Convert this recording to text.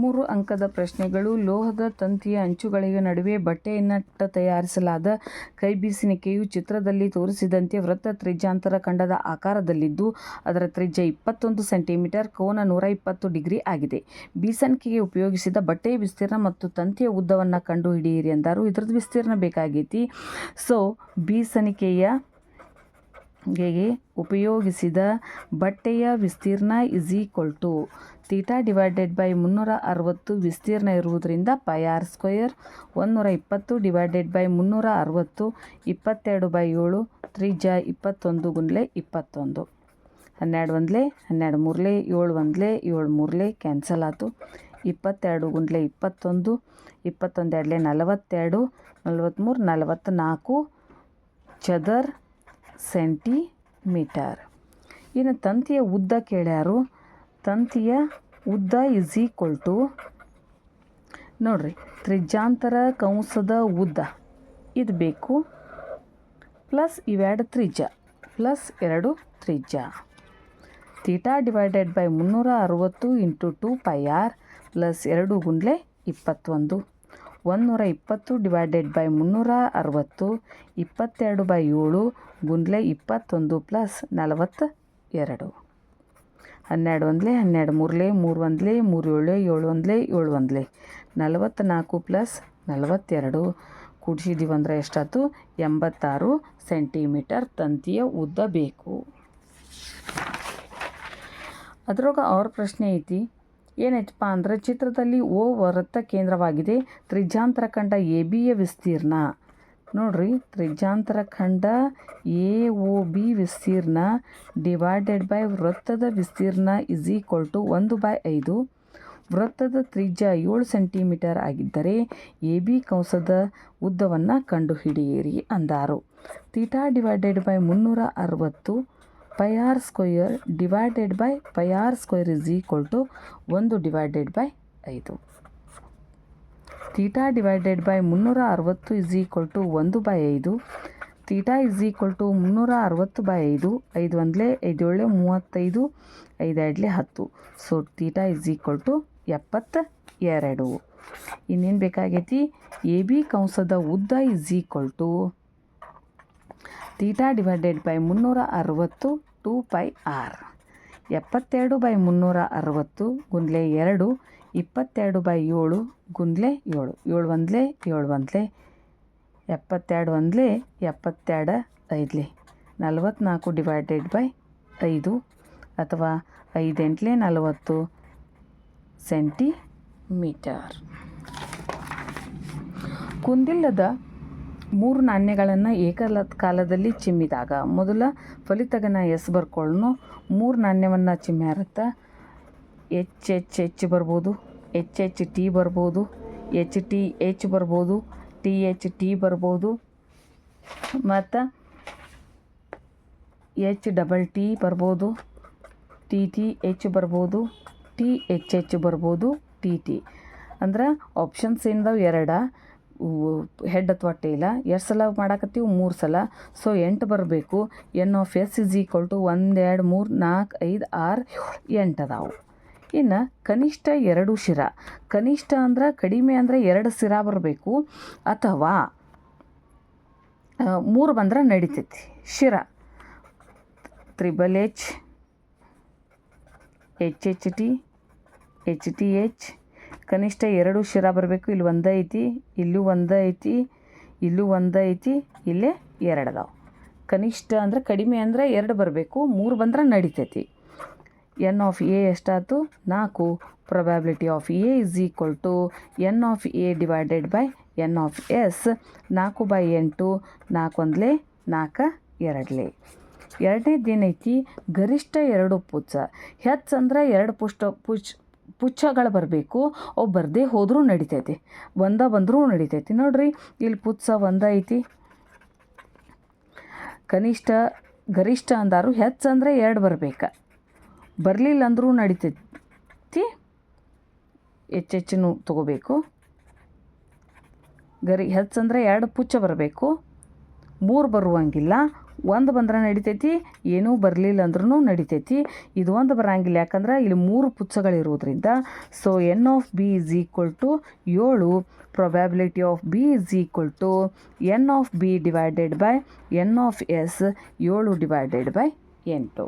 3 ಅಂಕದ ಪ್ರಶ್ನೆಗಳು. ಲೋಹದ ತಂತಿಯ ಅಂಚುಗಳಿಗೆ ನಡುವೆ ಬಟ್ಟೆಯನ್ನಿಟ್ಟು ತಯಾರಿಸಲಾದ ಕೈಬೀಸಣಿಗೆಯು ಚಿತ್ರದಲ್ಲಿ ತೋರಿಸಿದಂತೆ ವೃತ್ತ ತ್ರಿಜ್ಯಾಂತರ ಖಂಡದ ಆಕಾರದಲ್ಲಿದ್ದು ಅದರ ತ್ರಿಜ್ಯ 21 ಸೆಂಟಿಮೀಟರ್, ಕೋನ 120 ಡಿಗ್ರಿ ಆಗಿದೆ. ಬೀಸಣಿಗೆಗೆ ಉಪಯೋಗಿಸಿದ ಬಟ್ಟೆಯ ವಿಸ್ತೀರ್ಣ ಮತ್ತು ತಂತಿಯ ಉದ್ದವನ್ನು ಕಂಡುಹಿಡಿಯಿರಿ ಎಂದರು. ಇದ್ರದ್ದು ವಿಸ್ತೀರ್ಣ ಬೇಕಾಗೈತಿ. ಸೊ ಬೀಸಣಿಗೆಗೆ ಉಪಯೋಗಿಸಿದ ಬಟ್ಟೆಯ ವಿಸ್ತೀರ್ಣ = θ/360 ವಿಸ್ತೀರ್ಣ ಇರುವುದರಿಂದ πr². 120/360 22/7, ತ್ರಿಜ್ಯ 21 × 21. 12 1 12 3 7 1 7 3 ಕ್ಯಾನ್ಸಲ್ ಆಯಿತು. 22 × 21 21 2 42 43 44 ಚದರ ಸೆಂಟಿಮೀಟರ್. ಇನ್ನು ತಂತಿಯ ಉದ್ದ ಕೇಳ್ಯಾರು. ತಂತಿಯ ಉದ್ದ = ನೋಡ್ರಿ, ತ್ರಿಜ್ಯಾಂತರ ಕಂಸದ ಉದ್ದ ಇದು ಬೇಕು, ಪ್ಲಸ್ ಇವೆರಡು ತ್ರಿಜ್ಯ, ಪ್ಲಸ್ 2 ತ್ರಿಜ್ಯ. θ/360 × 2πr ಪ್ಲಸ್ 2 × 21. 120/360 22/7 × 21 ಪ್ಲಸ್ 42. 12 1 12 3 3 1 3 7 7 1 7 1 44 ಪ್ಲಸ್ 42 ಕೂಡಿಸಿದ್ದೀವಿ ಅಂದರೆ ಎಷ್ಟಾಯ್ತು? 86 ಸೆಂಟಿಮೀಟರ್ ತಂತಿಯ ಉದ್ದ ಬೇಕು. ಅದ್ರೊಳಗೆ ಅವ್ರ ಪ್ರಶ್ನೆ ಐತಿ, ಏನೈತಪ್ಪ ಅಂದ್ರೆ ಚಿತ್ರದಲ್ಲಿ O ವೃತ್ತ ಕೇಂದ್ರವಾಗಿದೆ. ತ್ರಿಜ್ಯಾಂತರ ಖಂಡ ABಯ ವಿಸ್ತೀರ್ಣ ನೋಡ್ರಿ, ತ್ರಿಜ್ಯಾಂತರ ಖಂಡ AOB ವಿಸ್ತೀರ್ಣ / ವೃತ್ತದ ವಿಸ್ತೀರ್ಣ = 1/5. ವೃತ್ತದ ತ್ರಿಜ್ಯ 7 ಸೆಂಟಿಮೀಟರ್ ಆಗಿದ್ದರೆ AB ಕಂಸದ ಉದ್ದವನ್ನು ಕಂಡುಹಿಡಿಯಿರಿ ಅಂದಾರು. θ/360 πr² / πr² = 1/5. θ/360 1/5. θ = 360/5. 5 1 5 7 35, 5 2 10. ಸೊ θ = 72. ಇನ್ನೇನು ಬೇಕಾಗೈತಿ? AB ಕಂಸದ ಉದ್ದ = θ/360 2πr. 72/360 × 2 22/7 × 7 7 1 7 1 72 1 72 5 44/5 ಅಥವಾ 5 8 40 ಸೆಂಟಿಮೀಟರ್. ಕುಂದಿಲ್ಲದ 3 ನಾಣ್ಯಗಳನ್ನು ಏಕಕಾಲದಲ್ಲಿ ಚಿಮ್ಮಿದಾಗ ಮೊದಲ ಫಲಿತಗನ S ಬರ್ಕೊಳ್ಳೋಣ. 3 ನಾಣ್ಯವನ್ನು ಚಿಮ್ಮ್ಯಾರತ್ತ HH ಬರ್ಬೋದು, HHT ಬರ್ಬೋದು, HTH ಬರ್ಬೋದು, THT ಬರ್ಬೋದು, ಮತ್ತು HTT ಬರ್ಬೋದು, TTH ಬರ್ಬೋದು, THH ಬರ್ಬೋದು, TT. ಅಂದ್ರೆ ಆಪ್ಷನ್ಸ್ ಏನಿದಾವೆ 2 ಹೆಡ್ ಅಥವಾ ಟೇಲ. ಎಷ್ಟು ಸಲ ಮಾಡಾಕತ್ತೀವಿ? 3 ಸಲ. ಸೊ 8 ಬರಬೇಕು. N of S = 1 2 3 4 5 6 7 ಅದಾವು. ಇನ್ನು ಕನಿಷ್ಠ 2 ಶಿರ. ಕನಿಷ್ಠ ಅಂದ್ರೆ ಕಡಿಮೆ ಅಂದರೆ 2 ಶಿರ ಬರಬೇಕು, ಅಥವಾ 3 ಬಂದ್ರೆ ನಡಿತೈತಿ. ಶಿರ HHH, HHT, HTH. ಕನಿಷ್ಠ 2 ಶಿರ ಬರಬೇಕು. ಇಲ್ಲಿ 1 ಐತಿ, ಇಲ್ಲೂ 1 ಐತಿ, ಇಲ್ಲೂ 1 ಐತಿ, ಇಲ್ಲೇ 2 ಅದಾವೆ. ಕನಿಷ್ಠ ಅಂದರೆ ಕಡಿಮೆ ಅಂದರೆ 2 ಬರಬೇಕು, 3 ಬಂದ್ರೆ ನಡಿತೈತಿ. N of A ಎಷ್ಟಾಯ್ತು? 4. Probability of A = N of A / N of S. 4/8 4 1 4 2. ಎರಡನೇದೇನೈತಿ? ಗರಿಷ್ಠ 2 ಪುಚ್ಚ. ಹೆಚ್ಚಂದ್ರೆ 2 ಪುಚ್ಚಗಳು ಬರಬೇಕು. ಅವು ಬರದೇ ಹೋದರೂ ನಡಿತೈತಿ, ಒಂದ ಬಂದರೂ ನಡಿತೈತಿ. ನೋಡ್ರಿ, ಇಲ್ಲಿ ಪುಚ್ಚ 1 ಐತಿ. ಕನಿಷ್ಠ ಗರಿಷ್ಠ ಅಂದಾರು, ಹೆಚ್ಚಂದ್ರೆ 2 ಬರಬೇಕು, ಬರಲಿಲ್ಲ ಅಂದರೂ ನಡಿತೈತಿ. ಹೆಚ್ಚೆಚ್ಚು ತೊಗೋಬೇಕು. ಹೆಚ್ಚಂದ್ರೆ 2 ಪುಚ್ಚ ಬರಬೇಕು, 3 ಬರುವಂಗಿಲ್ಲ. ಒಂದು ಬಂದ್ರೆ ನಡಿತೈತಿ, ಏನೂ ಬರಲಿಲ್ಲ ಅಂದ್ರೂ ನಡಿತೈತಿ. ಇದು ಒಂದು ಬರೋಂಗಿಲ್ಲ, ಯಾಕಂದ್ರೆ ಇಲ್ಲಿ 3 ಪುಚ್ಚಗಳಿರೋದ್ರಿಂದ. So N of B is equal to 7. Probability of B is equal to N of B divided by N of S, 7 divided by 8.